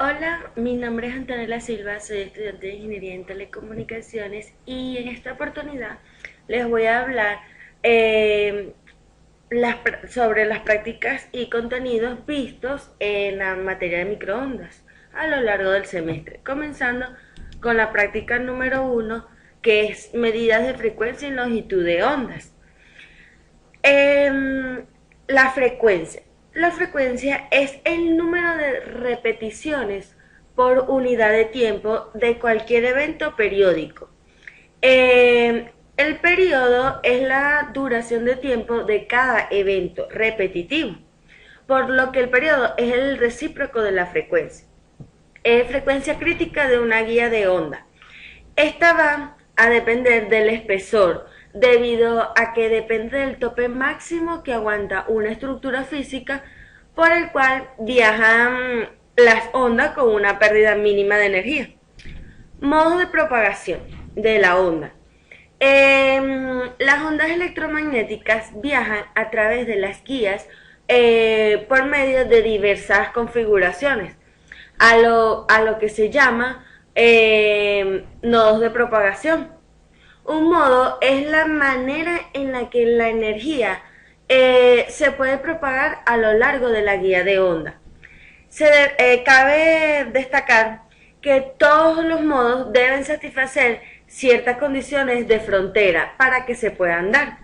Hola, mi nombre es Antonella Silva, soy estudiante de Ingeniería en Telecomunicaciones y en esta oportunidad les voy a hablar eh, sobre las prácticas y contenidos vistos en la materia de microondas a lo largo del semestre, comenzando con la práctica número 1, que es medidas de frecuencia y longitud de ondas. Em, la frecuencia. La frecuencia es el número de repeticiones por unidad de tiempo de cualquier evento periódico. El periodo es la duración de tiempo de cada evento repetitivo, por lo que el periodo es el recíproco de la frecuencia. Frecuencia crítica de una guía de onda. Esta va a depender del espesor, debido a que depende del tope máximo que aguanta una estructura física por el cual viajan las ondas con una pérdida mínima de energía. Modos de propagación de la onda. Las ondas electromagnéticas viajan a través de las guías por medio de diversas configuraciones, a lo que se llama nodos de propagación. Un modo es la manera en la que la energía se puede propagar a lo largo de la guía de onda. Cabe destacar que todos los modos deben satisfacer ciertas condiciones de frontera para que se puedan dar.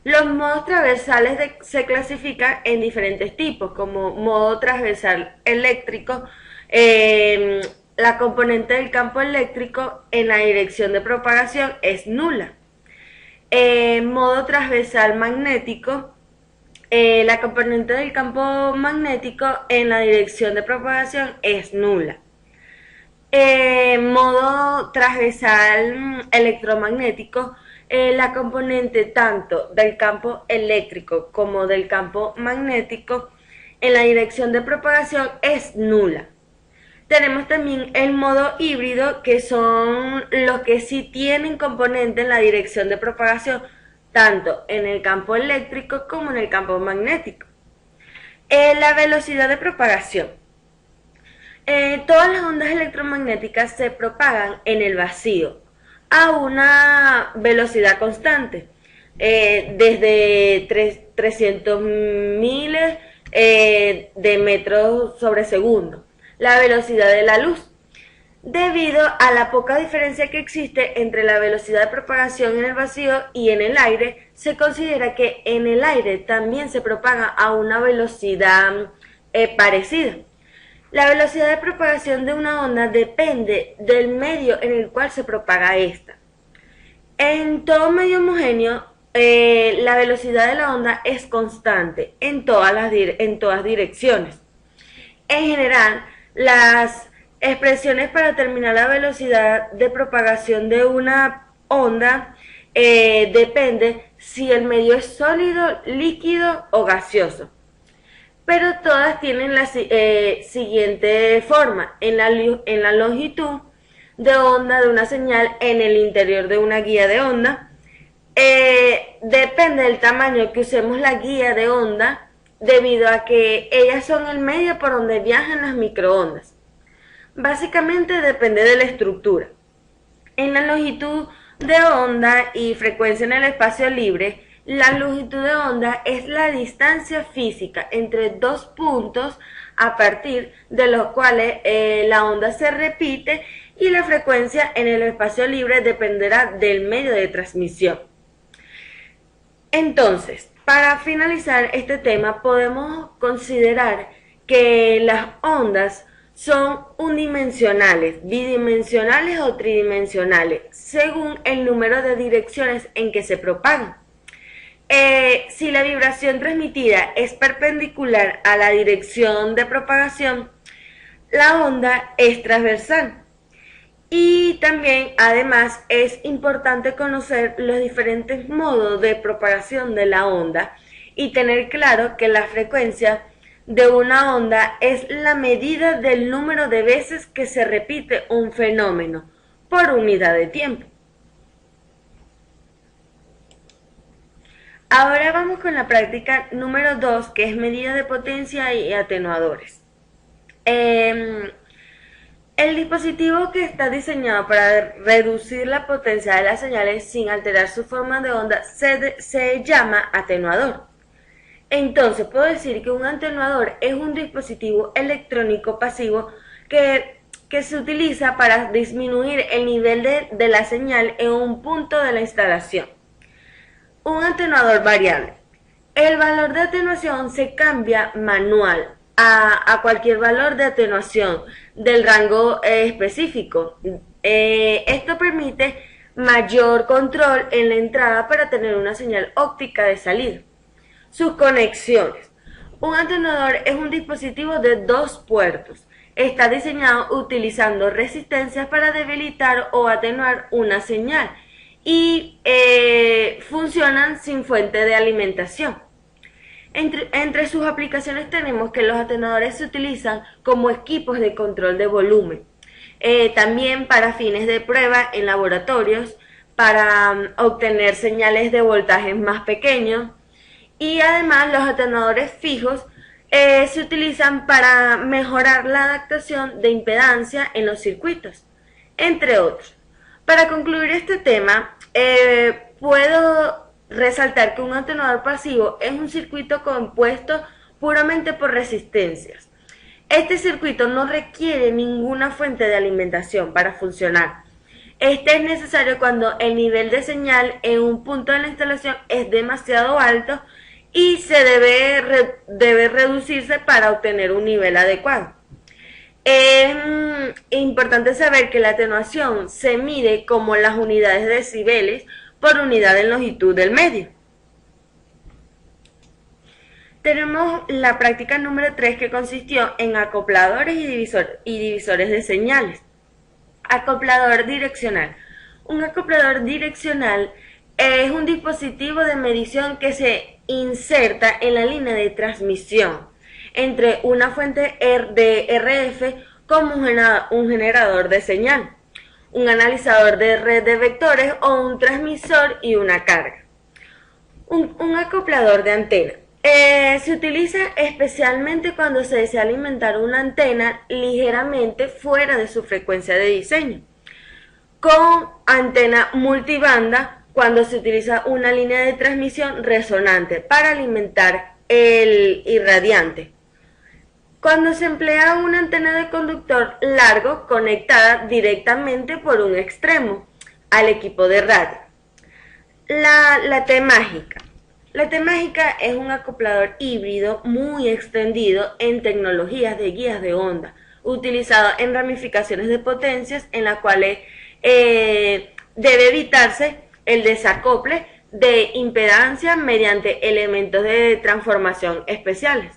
Los modos transversales se clasifican en diferentes tipos, como modo transversal eléctrico, eh, la componente del campo eléctrico en la dirección de propagación es nula. Modo transversal magnético, la componente del campo magnético en la dirección de propagación es nula. Modo transversal electromagnético, la componente tanto del campo eléctrico como del campo magnético en la dirección de propagación es nula. Tenemos también el modo híbrido, que son los que sí tienen componente en la dirección de propagación, tanto en el campo eléctrico como en el campo magnético. La velocidad de propagación. Todas las ondas electromagnéticas se propagan en el vacío a una velocidad constante, desde 300 miles de metros sobre segundo, la velocidad de la luz. Debido a la poca diferencia que existe entre la velocidad de propagación en el vacío y en el aire, se considera que en el aire también se propaga a una velocidad parecida. La velocidad de propagación de una onda depende del medio en el cual se propaga esta. En todo medio homogéneo, la velocidad de la onda es constante en todas direcciones. En general, las expresiones para determinar la velocidad de propagación de una onda depende si el medio es sólido, líquido o gaseoso. Pero todas tienen la siguiente forma. En la longitud de onda de una señal en el interior de una guía de onda, depende del tamaño que usemos la guía de onda, debido a que ellas son el medio por donde viajan las microondas. Básicamente depende de la estructura. En la longitud de onda y frecuencia en el espacio libre, la longitud de onda es la distancia física entre dos puntos a partir de los cuales la onda se repite, y la frecuencia en el espacio libre dependerá del medio de transmisión. Entonces, para finalizar este tema, podemos considerar que las ondas son unidimensionales, bidimensionales o tridimensionales, según el número de direcciones en que se propagan. Si la vibración transmitida es perpendicular a la dirección de propagación, la onda es transversal. Y también, además, es importante conocer los diferentes modos de propagación de la onda y tener claro que la frecuencia de una onda es la medida del número de veces que se repite un fenómeno por unidad de tiempo. Ahora vamos con la práctica número 2, que es medida de potencia y atenuadores. El dispositivo que está diseñado para reducir la potencia de las señales sin alterar su forma de onda se llama atenuador. Entonces, puedo decir que un atenuador es un dispositivo electrónico pasivo que se utiliza para disminuir el nivel de la señal en un punto de la instalación. Un atenuador variable. El valor de atenuación se cambia manual a cualquier valor de atenuación del rango específico. Esto permite mayor control en la entrada para tener una señal óptica de salida. Sus conexiones. Un atenuador es un dispositivo de 2 puertos. Está diseñado utilizando resistencias para debilitar o atenuar una señal y funcionan sin fuente de alimentación. Entre sus aplicaciones tenemos que los atenuadores se utilizan como equipos de control de volumen, también para fines de prueba en laboratorios, para obtener señales de voltajes más pequeños, y además los atenuadores fijos se utilizan para mejorar la adaptación de impedancia en los circuitos, entre otros. Para concluir este tema, puedo resaltar que un atenuador pasivo es un circuito compuesto puramente por resistencias. Este circuito no requiere ninguna fuente de alimentación para funcionar. Este es necesario cuando el nivel de señal en un punto de la instalación es demasiado alto y se debe reducirse para obtener un nivel adecuado. Es importante saber que la atenuación se mide como las unidades de decibeles por unidad de longitud del medio. Tenemos la práctica número 3, que consistió en acopladores y divisores de señales. Acoplador direccional. Un acoplador direccional es un dispositivo de medición que se inserta en la línea de transmisión entre una fuente de RF como un generador de señal, un analizador de red de vectores o un transmisor y una carga. Un acoplador de antena. Se utiliza especialmente cuando se desea alimentar una antena ligeramente fuera de su frecuencia de diseño. Con antena multibanda, cuando se utiliza una línea de transmisión resonante para alimentar el irradiante. Cuando se emplea una antena de conductor largo conectada directamente por un extremo al equipo de radio. La T-Mágica. La T-Mágica es un acoplador híbrido muy extendido en tecnologías de guías de onda, utilizado en ramificaciones de potencias en las cuales debe evitarse el desacople de impedancia mediante elementos de transformación especiales.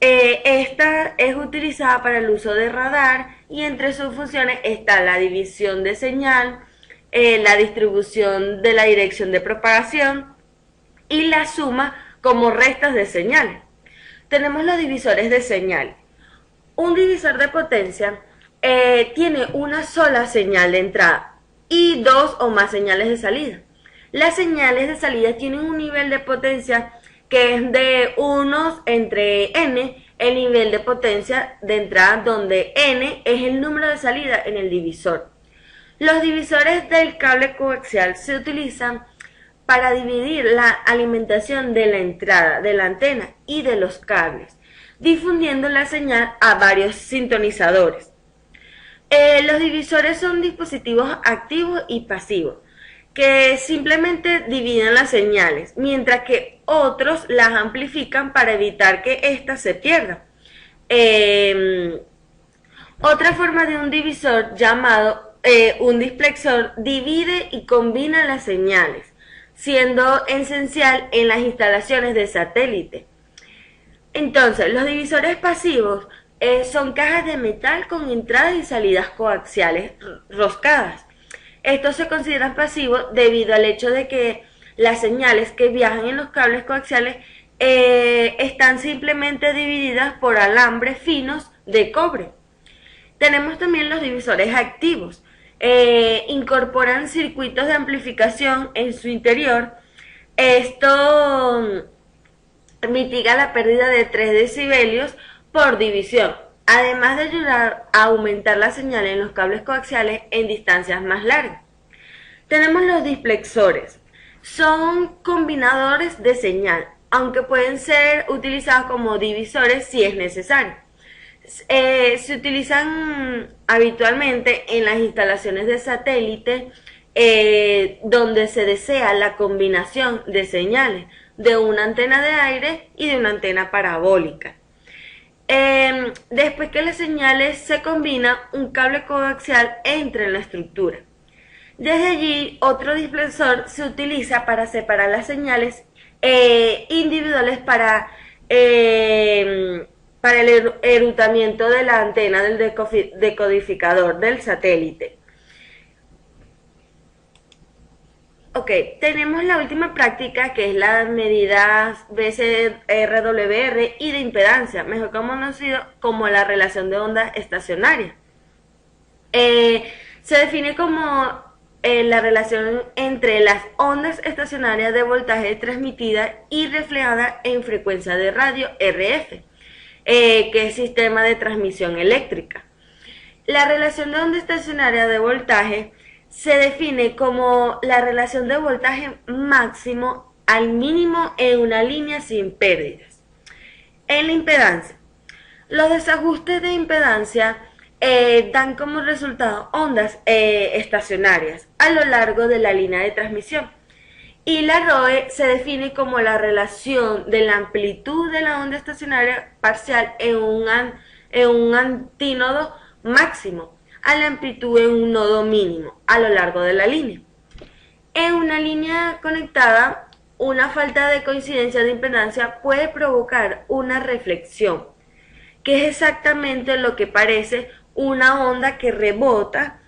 Esta es utilizada para el uso de radar y entre sus funciones está la división de señal, la distribución de la dirección de propagación y la suma como restas de señal. Tenemos los divisores de señal. Un divisor de potencia tiene una sola señal de entrada y 2 o más señales de salida. Las señales de salida tienen un nivel de potencia que es de 1 entre n, el nivel de potencia de entrada, donde n es el número de salida en el divisor. Los divisores del cable coaxial se utilizan para dividir la alimentación de la entrada de la antena y de los cables, difundiendo la señal a varios sintonizadores. Los divisores son dispositivos activos y pasivos, que simplemente dividen las señales, mientras que otros las amplifican para evitar que éstas se pierdan. Otra forma de un divisor, llamado un displexor, divide y combina las señales, siendo esencial en las instalaciones de satélite. Entonces, los divisores pasivos son cajas de metal con entradas y salidas coaxiales roscadas. Estos se consideran pasivos debido al hecho de que las señales que viajan en los cables coaxiales están simplemente divididas por alambres finos de cobre. Tenemos también los divisores activos. Incorporan circuitos de amplificación en su interior. Esto mitiga la pérdida de 3 decibelios por división. además de ayudar a aumentar la señal en los cables coaxiales en distancias más largas. Tenemos los displexores. Son combinadores de señal, aunque pueden ser utilizados como divisores si es necesario. Se utilizan habitualmente en las instalaciones de satélite donde se desea la combinación de señales de una antena de aire y de una antena parabólica. Después que las señales se combinan, un cable coaxial entra en la estructura. Desde allí, otro displexor se utiliza para separar las señales individuales para el enrutamiento de la antena del decodificador del satélite. Ok, tenemos la última práctica, que es las medidas VSRWR y de impedancia, mejor conocido como la relación de ondas estacionarias. Se define como la relación entre las ondas estacionarias de voltaje transmitida y reflejada en frecuencia de radio RF, que es sistema de transmisión eléctrica. La relación de onda estacionaria de voltaje se define como la relación de voltaje máximo al mínimo en una línea sin pérdidas. En la impedancia, los desajustes de impedancia dan como resultado ondas estacionarias a lo largo de la línea de transmisión. Y la ROE se define como la relación de la amplitud de la onda estacionaria parcial en un antínodo máximo a la amplitud en un nodo mínimo a lo largo de la línea. En una línea conectada, una falta de coincidencia de impedancia puede provocar una reflexión, que es exactamente lo que parece una onda que rebota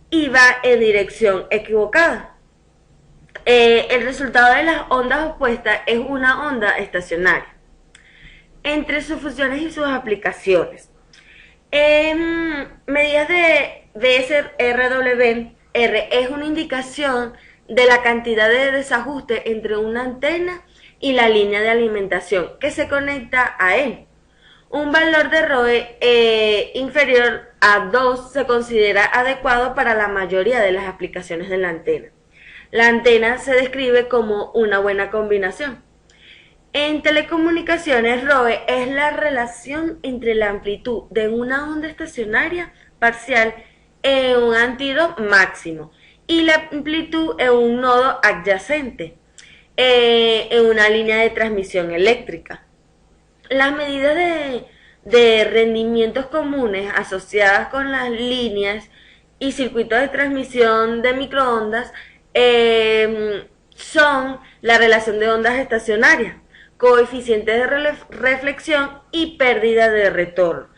y va en dirección equivocada. El resultado de las ondas opuestas es una onda estacionaria. Entre sus funciones y sus aplicaciones, medidas de VSRWR es una indicación de la cantidad de desajuste entre una antena y la línea de alimentación que se conecta a él. Un valor de ROE inferior a 2 se considera adecuado para la mayoría de las aplicaciones de la antena. La antena se describe como una buena combinación. En telecomunicaciones, ROE es la relación entre la amplitud de una onda estacionaria parcial en un antínodo máximo y la amplitud en un nodo adyacente en una línea de transmisión eléctrica. Las medidas de rendimientos comunes asociadas con las líneas y circuitos de transmisión de microondas son la relación de ondas estacionarias, coeficientes de reflexión y pérdida de retorno,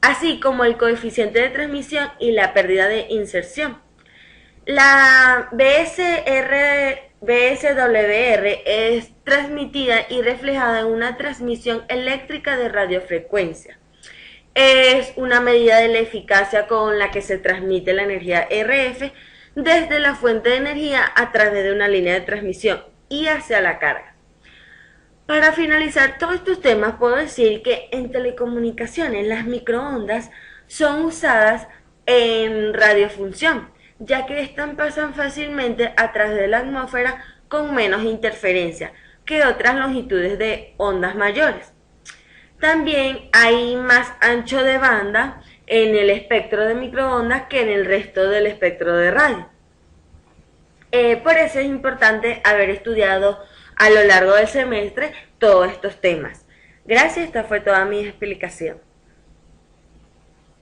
así como el coeficiente de transmisión y la pérdida de inserción. La VSWR es transmitida y reflejada en una transmisión eléctrica de radiofrecuencia. Es una medida de la eficacia con la que se transmite la energía RF desde la fuente de energía a través de una línea de transmisión y hacia la carga. Para finalizar todos estos temas, puedo decir que en telecomunicaciones las microondas son usadas en radiofunción, ya que estas pasan fácilmente a través de la atmósfera con menos interferencia que otras longitudes de ondas mayores. También hay más ancho de banda en el espectro de microondas que en el resto del espectro de radio. Por eso es importante haber estudiado a lo largo del semestre todos estos temas. Gracias, esta fue toda mi explicación.